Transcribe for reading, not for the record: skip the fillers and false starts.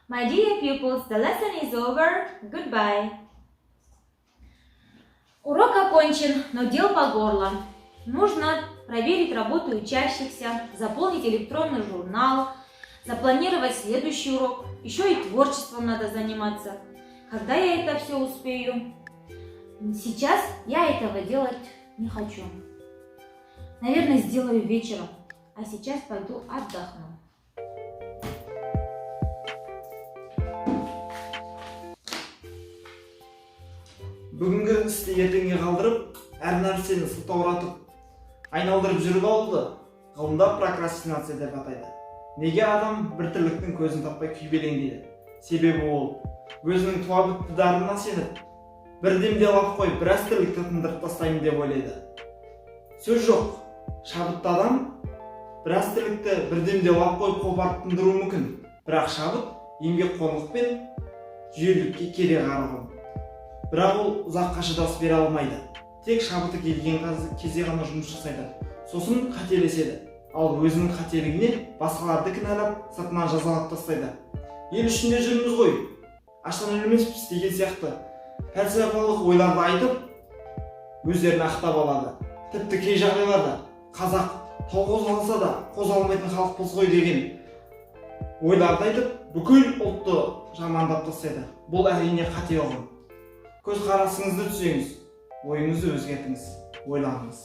My dear pupils, the lesson is over. Goodbye. Урок окончен, но дел по горло. Нужно проверить работу учащихся, заполнить электронный журнал, запланировать следующий урок. Еще и творчеством надо заниматься. Когда я это все успею? Сейчас я этого делать не хочу. Наверное, сделаю вечером. А сейчас пойду отдохну. Бүгінгі істі ертеңге қалдырып, әр нәрсені сылтауратып, айналдырып жүріп алуды ғылымда прокрастинация деп атайды. Неге адам бір тірліктің көзін таппай күйбелеңдейді? Себебі ол өзінің туа бітті дарынына сеніп, бір демде алып қойып, біраз тірлікті тындырып тастаймын деп ойлайды. Сөз жоқ, шабытты адам біраз тірлікті бір демде алып қойып қопарып тындыруы мүмкін. Бірақ шабыт еңбекқорлық пен жүйелілікке керек арғын. Бірақ ол ұзаққа шыдас бере алмайды. Тек шабыты келген кезде ғана жұмыс жасайды. Сосын қателеседі. Ал өзінің қателігіне басқаларды кінәлап, сыртынан жазалап тастайды. Ел ішінде жүрміз ғой, аштан өлмеспіз деген сияқты пәлсапалық ойларды айтып, өздерін ақтап алады. Тіпті кей жағдайларда қазақ тау қозғалса да қозғалмайтын халықпыз ғой деген ойларды айтып, бүкіл ұлтты жамандап тастайды. Бұл әрине қате ұғым. Көз қарасыңызды түзеңіз, ойыңызды өзгертіңіз, ойланыңыз.